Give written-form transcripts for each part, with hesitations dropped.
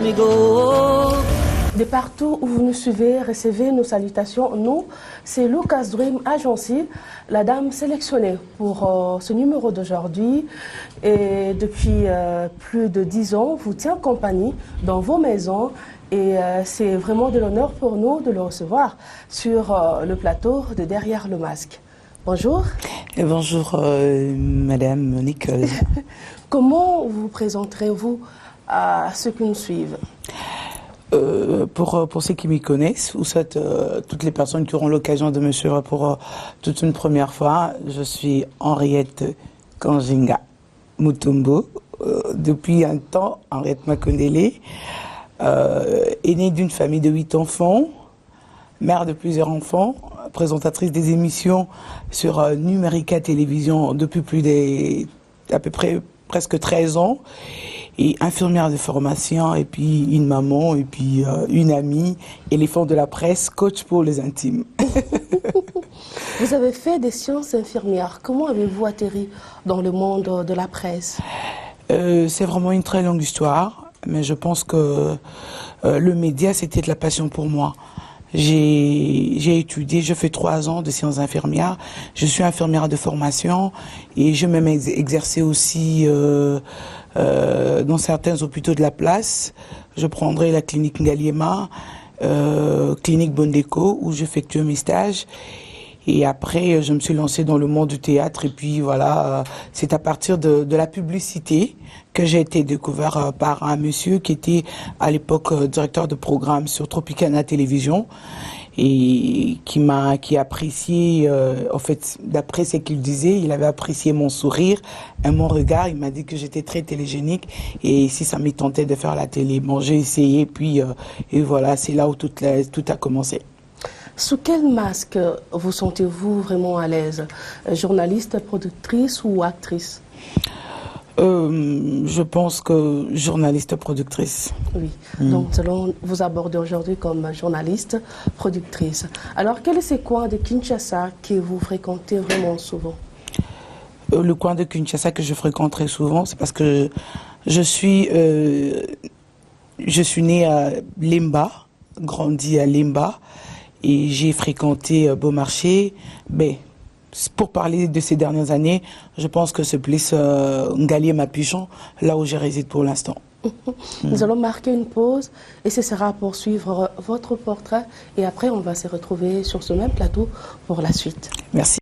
we go. De partout où vous nous suivez, recevez nos salutations. Nous, c'est Lucas Dream Agency, la dame sélectionnée pour ce numéro d'aujourd'hui. Et depuis plus de 10 ans, vous tient compagnie dans vos maisons. Et c'est vraiment de l'honneur pour nous de le recevoir sur le plateau de Derrière le masque. Bonjour. Et bonjour, Madame Nicole. Comment vous présenterez-vous à ceux qui nous suivent? Pour ceux qui m'y connaissent, ou soit toutes les personnes qui auront l'occasion de me suivre pour toute une première fois, je suis Henriette Kajinga Mutombo. Depuis un temps, Henriette Makondele, aînée d'une famille de 8 enfants, mère de plusieurs enfants, présentatrice des émissions sur Numérica Télévision depuis à peu près presque 13 ans. Et infirmière de formation, et puis une maman, et puis une amie, éléphant de la presse, coach pour les intimes. Vous avez fait des sciences infirmières. Comment avez-vous atterri dans le monde de la presse? C'est vraiment une très longue histoire, mais je pense que le média, c'était de la passion pour moi. J'ai étudié, je fais 3 ans de sciences infirmières. Je suis infirmière de formation et je même exercé aussi dans certains hôpitaux de la place. Je prendrai la clinique Ngaliema, clinique Bondeko, où j'effectue mes stages. Et après, je me suis lancée dans le monde du théâtre. Et puis voilà, c'est à partir de la publicité que j'ai été découvert par un monsieur qui était à l'époque directeur de programme sur Tropicana Télévision et qui a apprécié, en fait, d'après ce qu'il disait, il avait apprécié mon sourire et mon regard. Il m'a dit que j'étais très télégénique et si ça m'y tentait de faire la télé. Bon, j'ai essayé, puis et voilà, c'est là où tout a commencé. Sous quel masque vous sentez-vous vraiment à l'aise? Journaliste, productrice ou actrice? Je pense que journaliste, productrice. Oui, donc nous allons vous aborder aujourd'hui comme journaliste, productrice. Alors, quel est ce coin de Kinshasa que vous fréquentez vraiment souvent? Le coin de Kinshasa que je fréquente très souvent, c'est parce que je suis née à Lemba, grandi à Lemba. Et j'ai fréquenté Beaumarchais. Mais pour parler de ces dernières années, je pense que ce place Ngaliema Pigeon, là où je réside pour l'instant. Nous allons marquer une pause et ce sera pour suivre votre portrait. Et après, on va se retrouver sur ce même plateau pour la suite. Merci.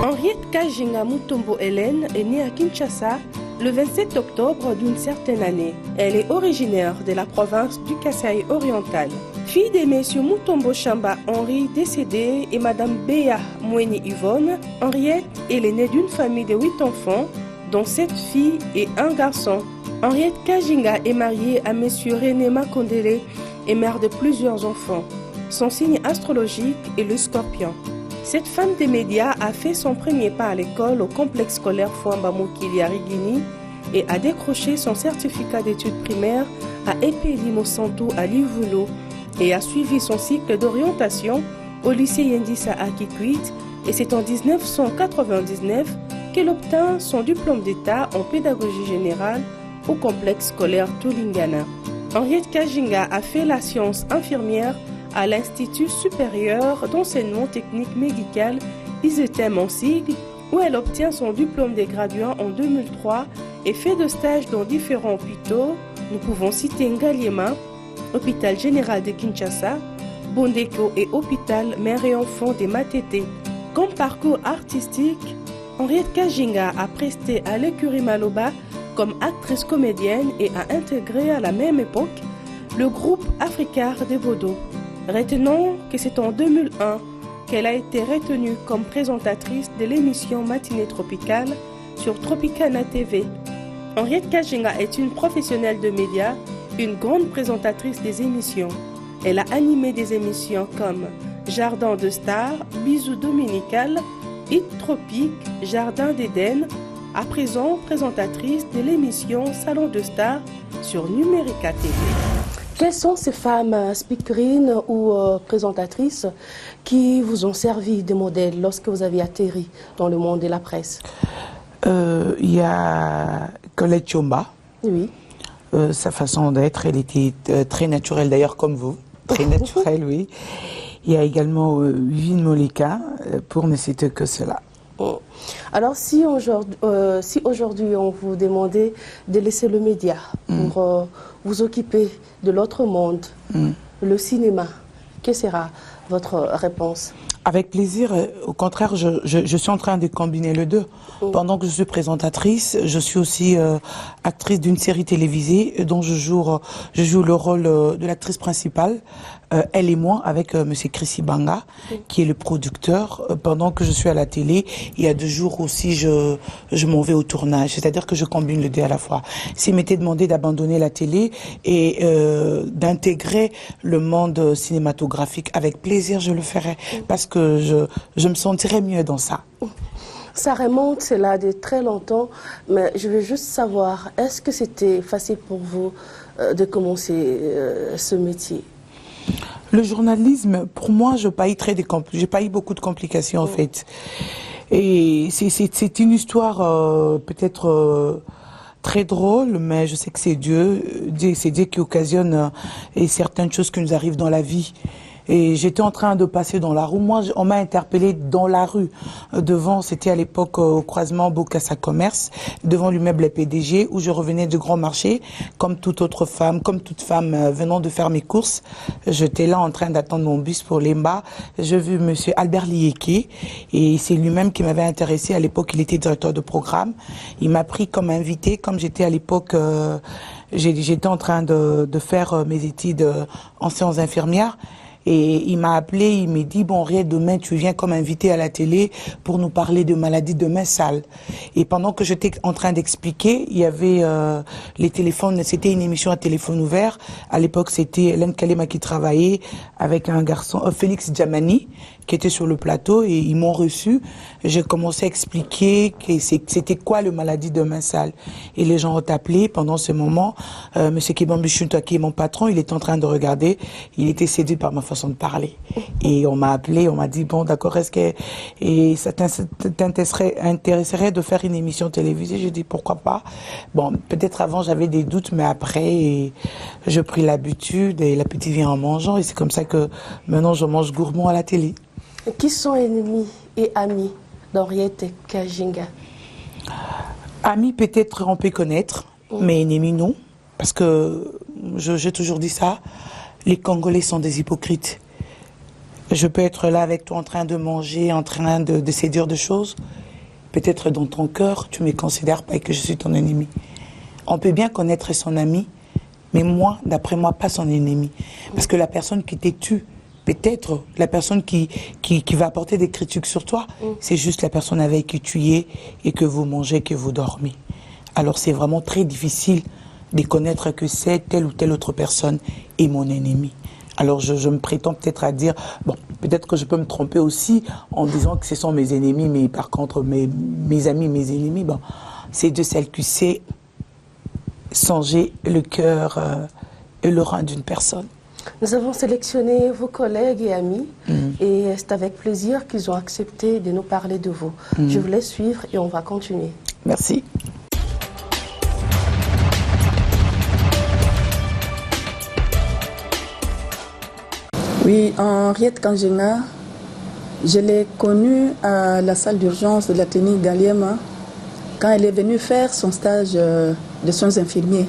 Henriette Kajinga Mutombo Hélène est née à Kinshasa le 27 octobre d'une certaine année. Elle est originaire de la province du Kasaï oriental. Fille des messieurs Mutombo Chamba Henri décédé et madame Béa Moueni Yvonne, Henriette est l'aînée d'une famille de 8 enfants, dont 7 filles et 1 garçon. Henriette Kajinga est mariée à monsieur René Makondele et mère de plusieurs enfants. Son signe astrologique est le Scorpion. Cette femme des médias a fait son premier pas à l'école au complexe scolaire Fouamba Mokili à Rigini et a décroché son certificat d'études primaires à Epeli Mosantou à Livulo et a suivi son cycle d'orientation au lycée Yendissa à Kikwit et c'est en 1999 qu'elle obtint son diplôme d'État en pédagogie générale au complexe scolaire Tulingana. Henriette Kajinga a fait la science infirmière à l'Institut supérieur d'enseignement technique médical, ISETEM en sigle, où elle obtient son diplôme de graduat en 2003 et fait de stages dans différents hôpitaux. Nous pouvons citer Ngaliema, hôpital général de Kinshasa, Bondeko et hôpital mère et enfant de Matete. Comme parcours artistique, Henriette Kajinga a presté à l'écurie Maloba comme actrice comédienne et a intégré à la même époque le groupe Africard de Bodo. Retenons que c'est en 2001 qu'elle a été retenue comme présentatrice de l'émission Matinée Tropicale sur Tropicana TV. Henriette Kajinga est une professionnelle de médias, une grande présentatrice des émissions. Elle a animé des émissions comme Jardin de Stars, Bisous Dominical, Hit Tropique, Jardin d'Éden, à présent présentatrice de l'émission Salon de Stars sur Numérica TV. Quelles sont ces femmes speakerines ou présentatrices qui vous ont servi de modèle lorsque vous avez atterri dans le monde de la presse? Il y a Colette Chomba. Oui. Sa façon d'être, elle était très naturelle d'ailleurs comme vous. Très naturelle, oui. Il y a également Vivine Moleka, pour ne citer que cela. Alors si aujourd'hui on vous demandait de laisser le média pour vous occuper de l'autre monde, le cinéma, quelle sera votre réponse? Avec plaisir. Au contraire, je suis en train de combiner les deux. Pendant que je suis présentatrice, je suis aussi actrice d'une série télévisée dont je joue le rôle de l'actrice principale, Elle et moi, avec Monsieur Chrissy Banga, qui est le producteur. Pendant que je suis à la télé, il y a 2 jours aussi, je m'en vais au tournage. C'est-à-dire que je combine les deux à la fois. S'il m'était demandé d'abandonner la télé et d'intégrer le monde cinématographique, avec plaisir, je le ferais. Parce que je me sentirais mieux dans ça. Ça remonte, c'est là de très longtemps, mais je veux juste savoir, est-ce que c'était facile pour vous de commencer ce métier? Le journalisme, pour moi, j'ai pas eu beaucoup de complications en fait. Et c'est une histoire peut-être très drôle, mais je sais que c'est Dieu qui occasionne certaines choses qui nous arrivent dans la vie. Et j'étais en train de passer dans la rue. Moi, on m'a interpellée dans la rue. Devant, c'était à l'époque au croisement Bocassa Commerce, devant l'immeuble PDG, où je revenais de Grand Marché, comme toute autre femme, comme toute femme venant de faire mes courses. J'étais là en train d'attendre mon bus pour l'EMBA. J'ai vu monsieur Albert Lieke, et c'est lui-même qui m'avait intéressé. À l'époque, il était directeur de programme. Il m'a pris comme invité, comme j'étais à l'époque... j'étais en train de faire mes études en sciences infirmières. Et il m'a appelé, il m'a dit, bon, Henriette, demain, tu viens comme invité à la télé pour nous parler de maladies de main sale. Et pendant que j'étais en train d'expliquer, il y avait les téléphones, c'était une émission à téléphone ouvert. À l'époque, c'était Hélène Kalema qui travaillait avec un garçon, Félix Djamani, qui était sur le plateau, et ils m'ont reçu. J'ai commencé à expliquer que c'était quoi le maladie de main sale. Et les gens ont appelé pendant ce moment. Monsieur Kibambi Chunta, qui est mon patron, il était en train de regarder. Il était séduit par ma façon de parler. Et on m'a appelé, on m'a dit, bon, d'accord, est-ce que ça t'intéresserait de faire une émission télévisée? J'ai dit, pourquoi pas? Bon, peut-être avant, j'avais des doutes, mais après, j'ai pris l'habitude, et l'appétit vient en mangeant, et c'est comme ça que maintenant, je mange gourmand à la télé. Qui sont ennemis et amis d'Henriette Kajinga? Amis, peut-être on peut connaître, mais ennemis, non. Parce que, j'ai toujours dit ça, les Congolais sont des hypocrites. Je peux être là avec toi en train de manger, en train de se dire des choses. Peut-être dans ton cœur, tu ne me considères pas et que je suis ton ennemi. On peut bien connaître son ami, mais moi, d'après moi, pas son ennemi. Parce que la personne qui t'est tue, peut-être la personne qui va apporter des critiques sur toi, c'est juste la personne avec qui tu es et que vous mangez, que vous dormez. Alors c'est vraiment très difficile de connaître que c'est telle ou telle autre personne est mon ennemi. Alors je me prétends peut-être à dire, bon, peut-être que je peux me tromper aussi en disant que ce sont mes ennemis, mais par contre mes amis, mes ennemis, bon, c'est de celles qui sait songer le cœur et le rein d'une personne. Nous avons sélectionné vos collègues et amis et c'est avec plaisir qu'ils ont accepté de nous parler de vous. Je vous laisse suivre et on va continuer. Merci. Oui, Henriette Kajinga, je l'ai connue à la salle d'urgence de la clinique Galiema quand elle est venue faire son stage de soins infirmiers.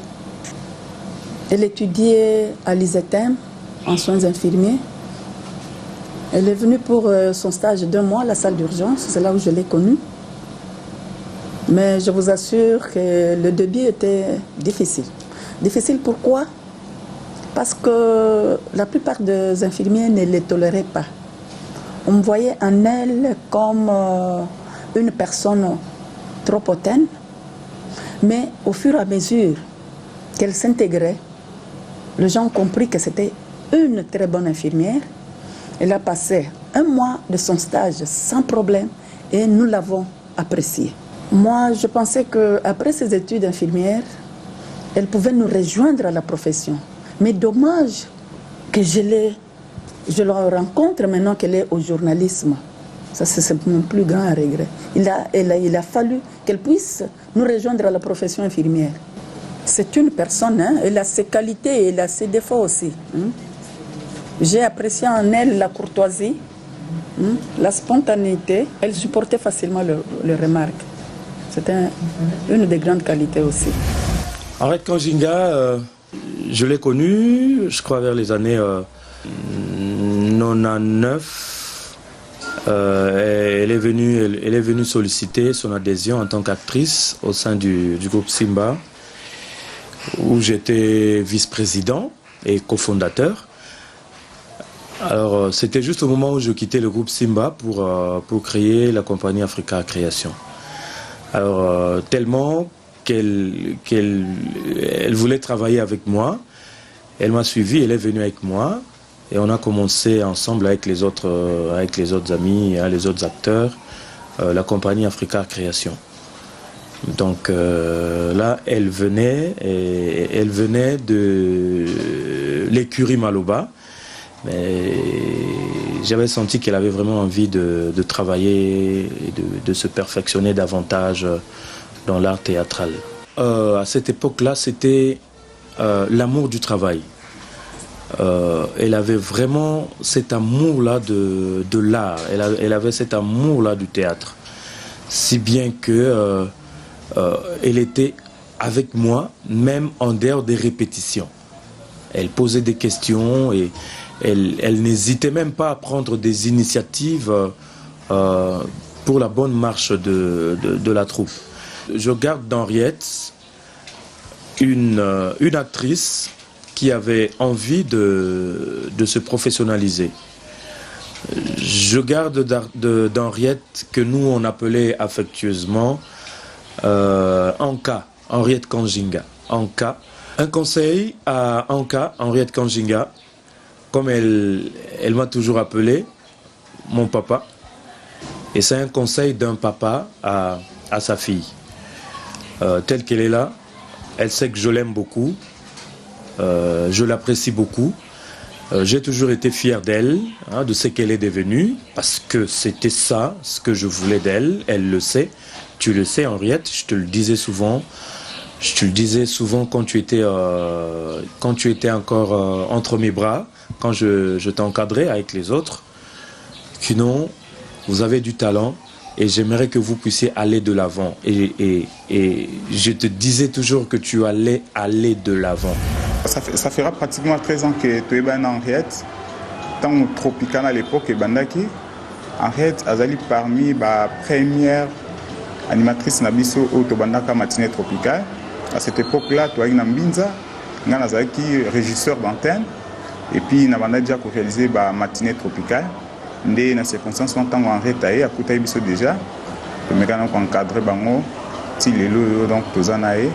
Elle étudiait à l'ISETEM en soins infirmiers. Elle est venue pour son stage d'1 mois à la salle d'urgence, c'est là où je l'ai connue. Mais je vous assure que le début était difficile. Difficile pourquoi? Parce que la plupart des infirmiers ne les toléraient pas. On me voyait en elle comme une personne trop hautaine, mais au fur et à mesure qu'elle s'intégrait, les gens ont compris que c'était une très bonne infirmière. Elle a passé 1 mois de son stage sans problème et nous l'avons appréciée. Moi, je pensais qu'après ses études infirmières, elle pouvait nous rejoindre à la profession. Mais dommage que je le rencontre maintenant qu'elle est au journalisme. Ça, c'est mon plus grand regret. Il a fallu qu'elle puisse nous rejoindre à la profession infirmière. C'est une personne, hein, elle a ses qualités et elle a ses défauts aussi. Hein. J'ai apprécié en elle la courtoisie, la spontanéité. Elle supportait facilement les remarques. C'était une des grandes qualités aussi. Henriette Kanjinga, je l'ai connue, je crois, vers les années 99. Elle est venue solliciter son adhésion en tant qu'actrice au sein du groupe Simba, où j'étais vice-président et cofondateur. Alors, c'était juste au moment où je quittais le groupe Simba pour créer la compagnie Africa Création. Alors, tellement qu'elle voulait travailler avec moi, elle m'a suivi, elle est venue avec moi et on a commencé ensemble avec les autres amis, les autres acteurs, la compagnie Africa Création. Donc là, elle venait de l'écurie Maloba. Mais j'avais senti qu'elle avait vraiment envie de travailler et de se perfectionner davantage dans l'art théâtral. À cette époque-là, c'était l'amour du travail. Elle avait vraiment cet amour-là de l'art. Elle avait cet amour-là du théâtre. Si bien que elle était avec moi, même en dehors des répétitions. Elle posait des questions et elle n'hésitait même pas à prendre des initiatives pour la bonne marche de la troupe. Je garde d'Henriette une actrice qui avait envie de se professionnaliser. Je garde d'Henriette que nous on appelait affectueusement Anka, Henriette Kanjinga. Anka. Un conseil à Anka, Henriette Kanjinga, comme elle m'a toujours appelé mon papa. Et c'est un conseil d'un papa à sa fille. Telle qu'elle est là, elle sait que je l'aime beaucoup, je l'apprécie beaucoup. J'ai toujours été fier d'elle, de ce qu'elle est devenue, parce que c'était ça, ce que je voulais d'elle. Elle le sait. Tu le sais, Henriette, je te le disais souvent. Je te le disais souvent quand tu étais encore entre mes bras, quand je t'encadrais avec les autres. Que non, vous avez du talent et j'aimerais que vous puissiez aller de l'avant. Et je te disais toujours que tu allais aller de l'avant. Ça fera pratiquement 13 ans que tu es Henriette. Tant Tropicana à l'époque, Bandaki. Henriette Azali parmi les premières animatrices Nabiso au Tobandaka Matinée Tropicale. À cette époque-là, tu as une Mbinza, Nazaki, régisseur d'antenne, et puis tu as déjà réalisé la matinée tropicale. Dans les circonstances, on a arrêté à côté de déjà. Tu as encadré Bango, tu as donc Tozanae.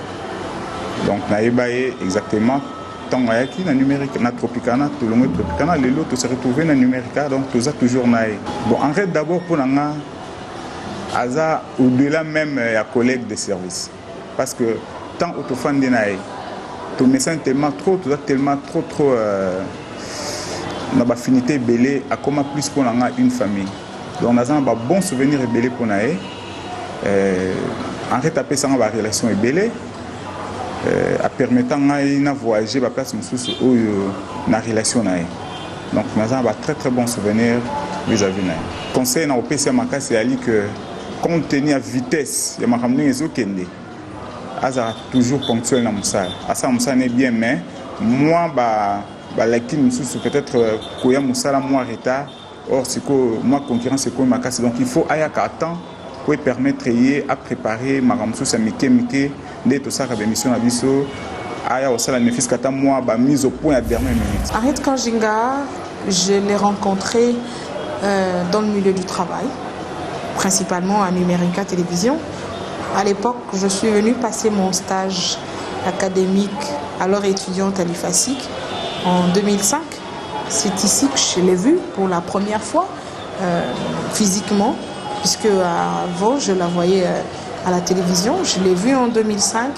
Donc, tu as exactement tant que na numérique, na tropicana, tout le monde tropicana, les lots, tu se retrouvé na numérique, donc tu as toujours naé. Bon, arrête d'abord pour l'anga, Aza au-delà même à collègue de service. Parce que tant autofan de naé, tu me sens tellement trop, tu as tellement trop, on a affinité belé à comment plus pour une famille. Donc on a un bon souvenir belé pour naé. En fait, après ça, on a une relation belé. À permettant de voyager à place où na relation naé. Donc on a un très bon souvenir vis-à-vis naé. Conseil na OPC Maka c'est ali que compte tenu à vitesse, il y a ma les okende. Aza toujours ponctuel dans Moussa. Asa Moussa n'est bien mais moi l'active peut-être koya Moussa la moi retard. Or c'est que moi concurrence c'est comme Maka donc il faut aya temps pour permettre à préparer ma ramsou sa mike de tout ça avec mission à biso aya au sala nefis kata moi mise au point à dernière minute. Henriette Kanjinga, je l'ai rencontrée dans le milieu du travail, principalement à Numérica Télévision. À l'époque, je suis venue passer mon stage académique, alors étudiante à l'IFASIC, en 2005. C'est ici que je l'ai vue pour la première fois, physiquement, puisque avant, je la voyais à la télévision. Je l'ai vue en 2005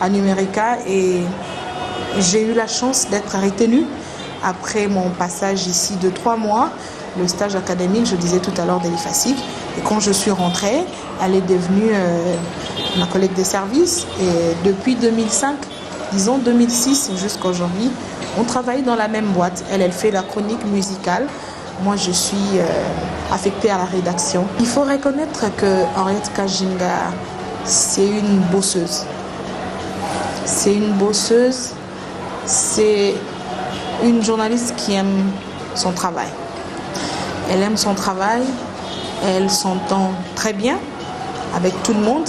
à Numérica et J'ai eu la chance d'être retenue après mon passage ici de 3 mois, le stage académique, je disais tout à l'heure, d'Elifasik. Et quand je suis rentrée, elle est devenue ma collègue de service. Et depuis 2005, disons 2006 jusqu'à aujourd'hui, on travaille dans la même boîte. Elle fait la chronique musicale. Moi, je suis affectée à la rédaction. Il faut reconnaître que Henriette Kajinga, c'est une bosseuse. C'est une bosseuse. C'est une journaliste qui aime son travail. Elle aime son travail, elle s'entend très bien avec tout le monde.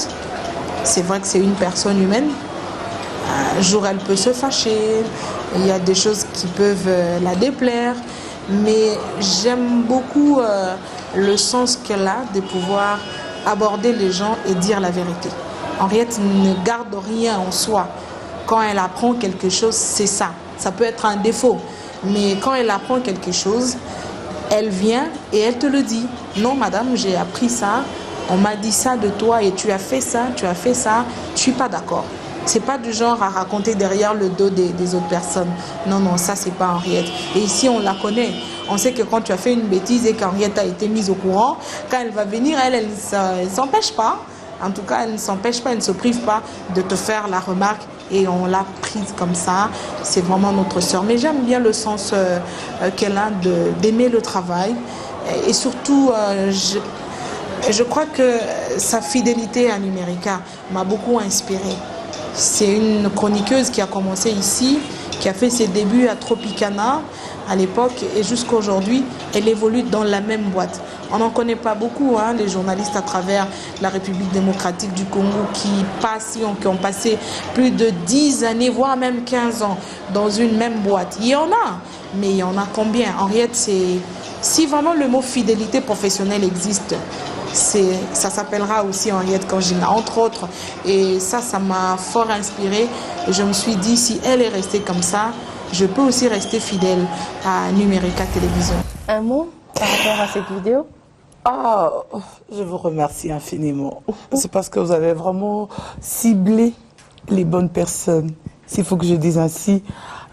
C'est vrai que c'est une personne humaine. Un jour, elle peut se fâcher, il y a des choses qui peuvent la déplaire, mais j'aime beaucoup le sens qu'elle a de pouvoir aborder les gens et dire la vérité. Henriette ne garde rien en soi. Quand elle apprend quelque chose, c'est ça. Ça peut être un défaut, mais quand elle apprend quelque chose, elle vient et elle te le dit. Non, madame, j'ai appris ça, on m'a dit ça de toi et tu as fait ça, je ne suis pas d'accord. C'est pas du genre à raconter derrière le dos des autres personnes. Non, non, ça, c'est pas Henriette. Et ici, on la connaît. On sait que quand tu as fait une bêtise et qu'Henriette a été mise au courant, quand elle va venir, elle ne s'empêche pas. En tout cas, elle ne s'empêche pas, elle ne se prive pas de te faire la remarque. Et on l'a prise comme ça. C'est vraiment notre sœur. Mais j'aime bien le sens qu'elle a d'aimer le travail. Et surtout, je crois que sa fidélité à Numérica m'a beaucoup inspirée. C'est une chroniqueuse qui a commencé ici, qui a fait ses débuts à Tropicana à l'époque et jusqu'à aujourd'hui, elle évolue dans la même boîte. On n'en connaît pas beaucoup, hein, les journalistes à travers la République démocratique du Congo qui ont passé plus de 10 années, voire même 15 ans dans une même boîte. Il y en a, mais il y en a combien? Henriette, si vraiment le mot fidélité professionnelle existe, ça s'appellera aussi Henriette Kajinga, entre autres. Et ça m'a fort inspirée. Et je me suis dit, si elle est restée comme ça, je peux aussi rester fidèle à Numérica Télévision. Un mot par rapport à cette vidéo? Je vous remercie infiniment. C'est parce que vous avez vraiment ciblé les bonnes personnes. S'il faut que je dise ainsi,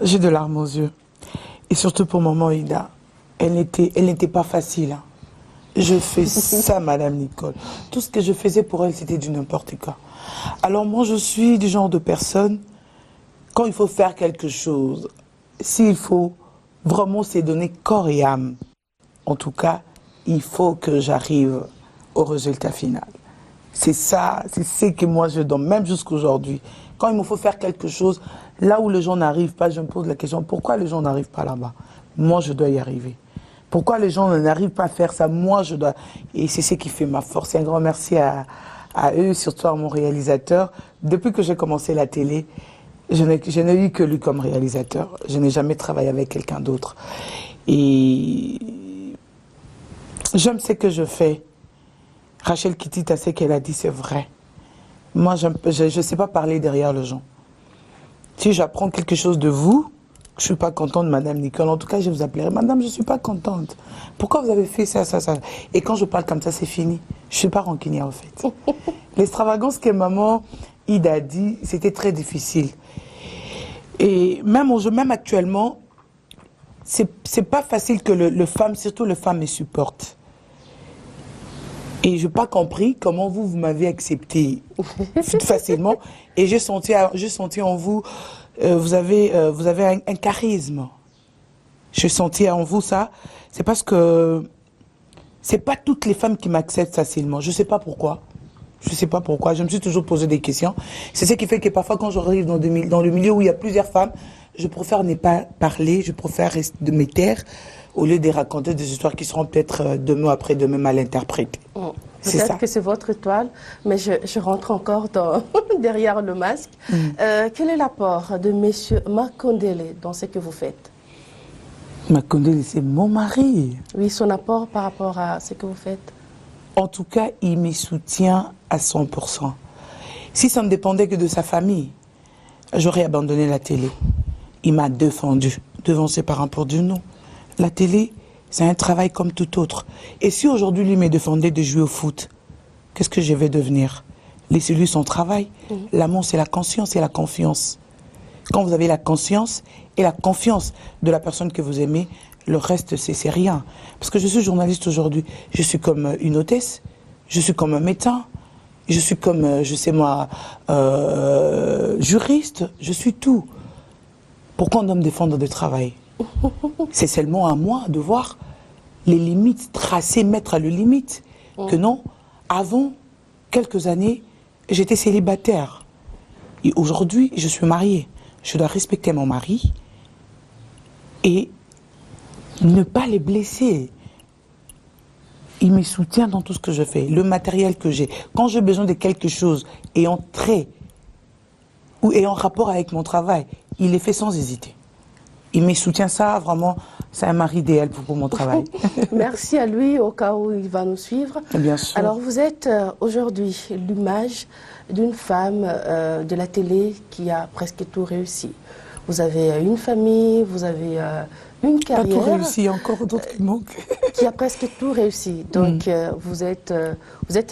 j'ai de larmes aux yeux. Et surtout pour maman Ida, elle n'était pas facile. Hein. Je fais ça, Madame Nicole. Tout ce que je faisais pour elle, c'était du n'importe quoi. Alors moi, je suis du genre de personne, quand il faut faire quelque chose, s'il faut vraiment se donner corps et âme, en tout cas, il faut que j'arrive au résultat final. C'est ça, c'est ce que moi je donne, même jusqu'aujourd'hui. Quand il me faut faire quelque chose, là où les gens n'arrivent pas, je me pose la question, pourquoi les gens n'arrivent pas là-bas? Moi, je dois y arriver. Pourquoi les gens n'arrivent pas à faire ça? Moi, je dois... Et c'est ce qui fait ma force. Et un grand merci à eux, surtout à mon réalisateur. Depuis que j'ai commencé la télé, je n'ai eu que lui comme réalisateur. Je n'ai jamais travaillé avec quelqu'un d'autre. Et j'aime ce que je fais. Rachel Kitita, ce qu'elle a dit, c'est vrai. Moi, je ne sais pas parler derrière les gens. Si j'apprends quelque chose de vous, je ne suis pas contente, Madame Nicole. En tout cas, je vous appellerai. Madame, je ne suis pas contente. Pourquoi vous avez fait ça, ça, ça? Et quand je parle comme ça, c'est fini. Je ne suis pas rancunière, en fait. L'extravagance que maman Ida a dit, c'était très difficile. Et même actuellement, c'est pas facile que le femme, surtout le femme, me supporte. Et je n'ai pas compris comment vous m'avez accepté facilement. Et j'ai senti en vous, vous avez un charisme. J'ai senti en vous ça. C'est parce que c'est pas toutes les femmes qui m'acceptent facilement. Je ne sais pas pourquoi. Je ne sais pas pourquoi. Je me suis toujours posé des questions. C'est ce qui fait que parfois, quand j'arrive dans le milieu où il y a plusieurs femmes, je préfère ne pas parler, je préfère rester de me taire au lieu de raconter des histoires qui seront peut-être demain après-demain mal interprétées. Peut-être que c'est votre étoile, mais je rentre encore derrière le masque. Quel est l'apport de M. Makondele dans ce que vous faites? Makondele, c'est mon mari. Oui, son apport par rapport à ce que vous faites. En tout cas, il me soutient à 100%. Si ça ne dépendait que de sa famille, j'aurais abandonné la télé. Il m'a défendu devant ses parents pour dire non. La télé, c'est un travail comme tout autre. Et si aujourd'hui, lui me défendait de jouer au foot, qu'est-ce que je vais devenir? Laissez-lui son travail. L'amour, c'est la conscience et la confiance. Quand vous avez la conscience et la confiance de la personne que vous aimez, le reste, c'est rien. Parce que je suis journaliste aujourd'hui. Je suis comme une hôtesse, je suis comme un médecin, je suis comme, je sais moi, juriste, je suis tout. Pourquoi on doit me défendre de travail? C'est seulement à moi de voir les limites, tracer, mettre les limites. Que non, avant quelques années, j'étais célibataire. Et aujourd'hui, je suis mariée. Je dois respecter mon mari et ne pas les blesser. Il me soutient dans tout ce que je fais, le matériel que j'ai. Quand j'ai besoin de quelque chose ayant trait ou ayant rapport avec mon travail, il les fait sans hésiter. Il me soutient, ça, vraiment, c'est un mari idéal pour mon travail. Merci à lui, au cas où il va nous suivre. Bien sûr. Alors, vous êtes aujourd'hui l'image d'une femme de la télé qui a presque tout réussi. Vous avez une famille, vous avez une carrière. Pas tout réussi, il y a encore d'autres qui manquent. Qui a presque tout réussi. Donc, vous êtes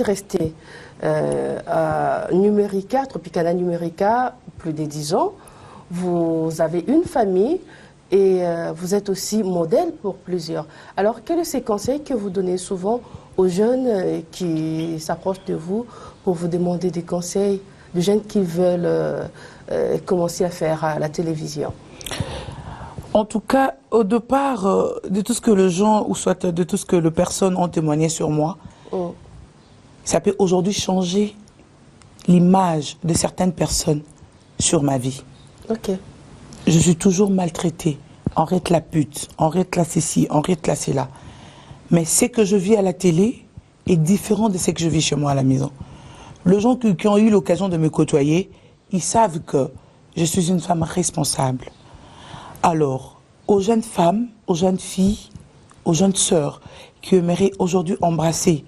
resté à Numérica, Tropicana Numérica, plus de 10 ans. Vous avez une famille. Et vous êtes aussi modèle pour plusieurs. Alors, quels sont ces conseils que vous donnez souvent aux jeunes qui s'approchent de vous pour vous demander des conseils, de jeunes qui veulent commencer à faire la télévision? En tout cas, au départ, de tout ce que les gens, ou soit de tout ce que les personnes ont témoigné sur moi, ça peut aujourd'hui changer l'image de certaines personnes sur ma vie. Ok. Je suis toujours maltraitée. On reste la pute, on reste la ceci, on reste la cela. Mais ce que je vis à la télé est différent de ce que je vis chez moi à la maison. Les gens qui ont eu l'occasion de me côtoyer, ils savent que je suis une femme responsable. Alors, aux jeunes femmes, aux jeunes filles, aux jeunes sœurs qui aimeraient aujourd'hui embrasser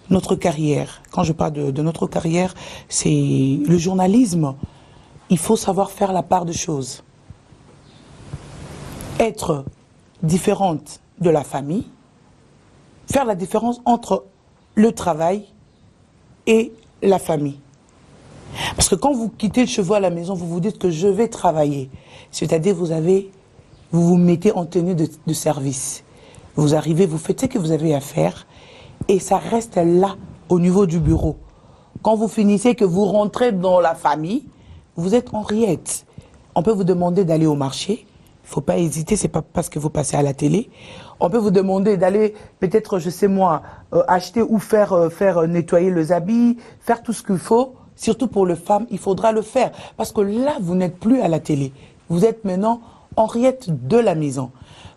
notre carrière, quand je parle de notre carrière, c'est le journalisme. Il faut savoir faire la part des choses. Être différente de la famille, faire la différence entre le travail et la famille. Parce que quand vous quittez le cheval à la maison, vous vous dites que je vais travailler. C'est-à-dire vous vous mettez en tenue de service. Vous arrivez, vous faites ce que vous avez à faire et ça reste là, au niveau du bureau. Quand vous finissez, que vous rentrez dans la famille, vous êtes Henriette. On peut vous demander d'aller au marché. Il ne faut pas hésiter, c'est pas parce que vous passez à la télé. On peut vous demander d'aller, peut-être, je sais moi, acheter ou faire nettoyer les habits, faire tout ce qu'il faut. Surtout pour les femmes, il faudra le faire. Parce que là, vous n'êtes plus à la télé. Vous êtes maintenant Henriette de la maison.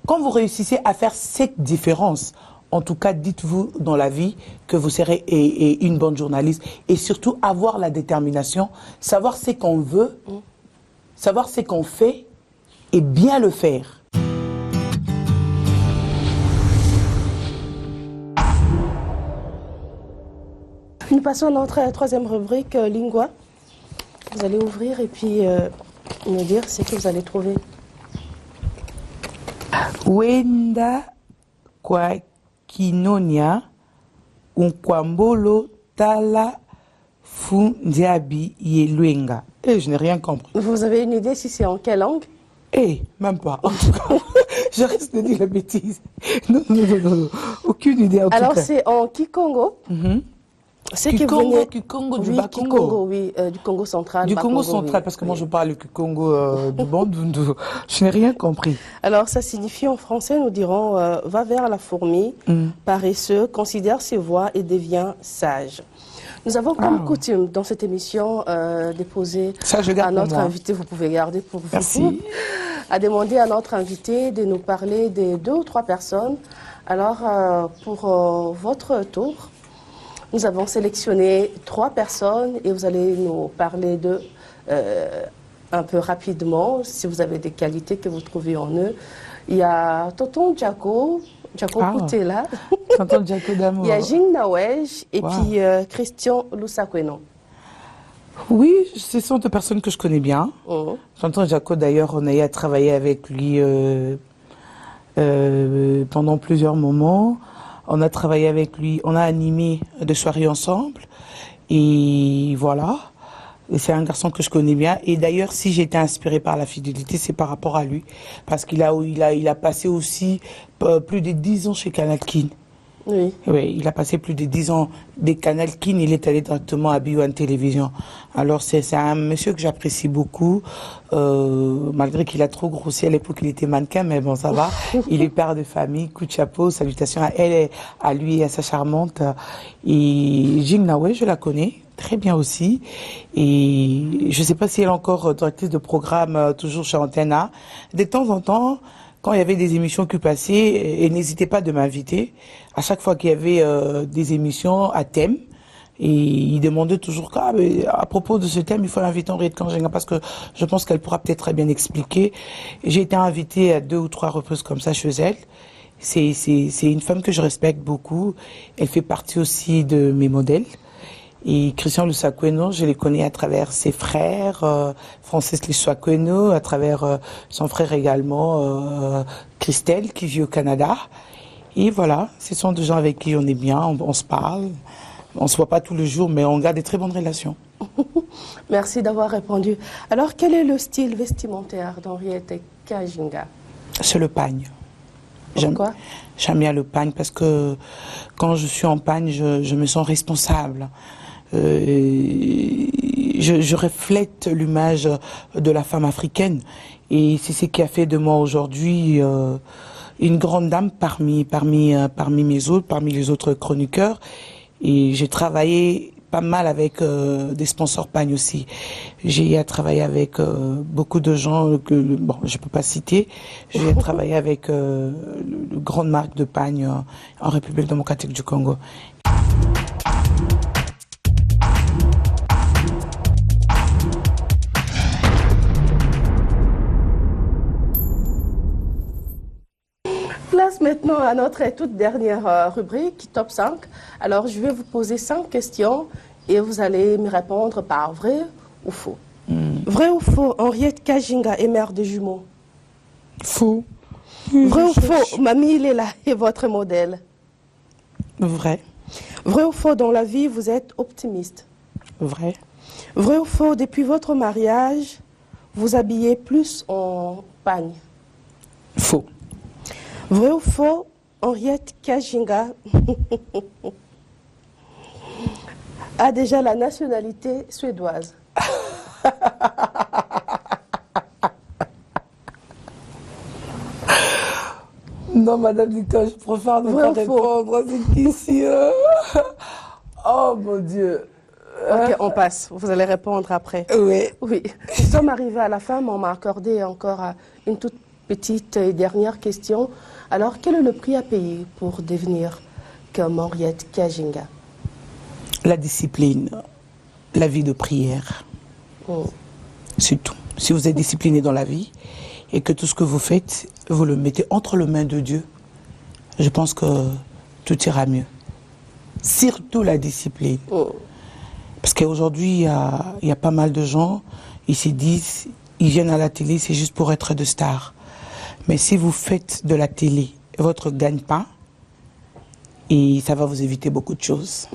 Quand vous réussissez à faire cette différence, en tout cas, dites-vous dans la vie que vous serez une bonne journaliste. Et surtout, avoir la détermination, savoir ce qu'on veut, savoir ce qu'on fait et bien le faire. Nous passons à notre troisième rubrique, Lingua. Vous allez ouvrir et puis me dire ce que vous allez trouver. Wenda kwa kinonia unkwambolo tala fundiabi yeluenga. Et je n'ai rien compris. Vous avez une idée si c'est en quelle langue? Même pas. En tout cas, je risque de dire la bêtise. Non. Aucune idée en tout cas. Alors c'est en Kikongo. C'est Kikongo du oui, Bas-Congo. Kikongo, oui, du Congo central. Du Congo Bas-Congo, central, oui. parce que moi je parle du Congo du Bandundu. Je n'ai rien compris. Alors ça signifie en français, nous dirons va vers la fourmi, paresseux, considère ses voies et devient sage. Nous avons comme coutume dans cette émission de poser à notre invité, vous pouvez garder pour vous. Merci. À demander à notre invité de nous parler de 2 ou 3 personnes. Alors pour votre tour, nous avons sélectionné 3 personnes et vous allez nous parler d'eux un peu rapidement, si vous avez des qualités que vous trouvez en eux. Il y a Tonton Djako Koutela. Tonton Djako d'amour. Il y a Jing Nawej et puis Christian Lusakwenon. Oui, ce sont 2 personnes que je connais bien. Tonton Djako, d'ailleurs, on a eu à travailler avec lui pendant plusieurs moments. On a travaillé avec lui, on a animé des soirées ensemble. Et voilà. C'est un garçon que je connais bien. Et d'ailleurs, si j'ai été inspirée par la fidélité, c'est par rapport à lui. Parce qu'il il a passé aussi plus de 10 ans chez Canal Kin. Oui. Oui, il a passé plus de 10 ans des Canal Kin. Il est allé directement à B1 Télévision. Alors, c'est un monsieur que j'apprécie beaucoup. Malgré qu'il a trop grossi à l'époque, il était mannequin, mais bon, ça va. Il est père de famille. Coup de chapeau. Salutations à elle, à lui et à sa charmante. Et Jing Nawe, je la connais très bien aussi. Et je ne sais pas si elle est encore directrice de programme, toujours chez Antenne A. De temps en temps, quand il y avait des émissions qui passaient, et n'hésitez pas de m'inviter. À chaque fois qu'il y avait des émissions à thème, et il demandait toujours à propos de ce thème, il faut l'inviter Henriette Kangenga parce que je pense qu'elle pourra peut-être très bien expliquer. J'ai été invitée à 2 ou 3 reprises comme ça chez elle. C'est une femme que je respecte beaucoup. Elle fait partie aussi de mes modèles. Et Christian Lusakweno, je les connais à travers ses frères, Francis Lusakweno, à travers son frère également, Christelle, qui vit au Canada. Et voilà, ce sont des gens avec qui on est bien, on se parle. On se voit pas tous les jours, mais on garde des très bonnes relations. Merci d'avoir répondu. Alors, quel est le style vestimentaire d'Henriette Kangenga? C'est le pagne. Pourquoi? J'aime bien le pagne parce que quand je suis en pagne, je me sens responsable. Je reflète l'image de la femme africaine et c'est ce qui a fait de moi aujourd'hui une grande dame parmi les autres chroniqueurs. Et j'ai travaillé pas mal avec des sponsors pagne aussi. J'ai travaillé avec beaucoup de gens que bon, je peux pas citer. J'ai travaillé avec une grande marque de pagne en République démocratique du Congo. Place maintenant à notre toute dernière rubrique, Top 5. Alors, je vais vous poser 5 questions et vous allez me répondre par vrai ou faux. Vrai ou faux, Henriette Kangenga est mère de jumeaux? Faux. Vrai ou faux, Mamie Léla est votre modèle? Vrai. Vrai ou faux, dans la vie, vous êtes optimiste? Vrai. Vrai ou faux, depuis votre mariage, vous habillez plus en pagne? Faux. Vrai ou faux, Henriette Kangenga a déjà la nationalité suédoise? Non, Madame Victor, je préfère ne pas répondre à cette question. Oh mon Dieu. Ok, on passe. Vous allez répondre après. Oui. Oui. Nous sommes arrivés à la fin, mais on m'a accordé encore une toute petite et dernière question. Alors, quel est le prix à payer pour devenir comme Henriette Kangenga? La discipline, la vie de prière. C'est tout. Si vous êtes discipliné dans la vie et que tout ce que vous faites, vous le mettez entre les mains de Dieu, je pense que tout ira mieux. Surtout la discipline. Parce qu'aujourd'hui, il y a pas mal de gens, ils se disent, ils viennent à la télé, c'est juste pour être de stars. Mais si vous faites de la télé votre gagne-pain, et ça va vous éviter beaucoup de choses.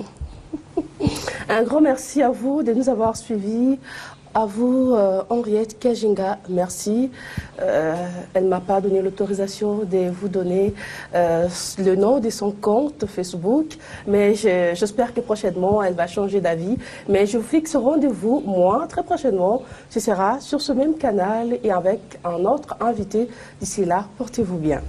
Un grand merci à vous de nous avoir suivis. À vous, Henriette Kangenga, merci. Elle ne m'a pas donné l'autorisation de vous donner le nom de son compte Facebook, mais j'espère que prochainement, elle va changer d'avis. Mais je vous fixe rendez-vous, moi, très prochainement. Ce sera sur ce même canal et avec un autre invité. D'ici là, portez-vous bien.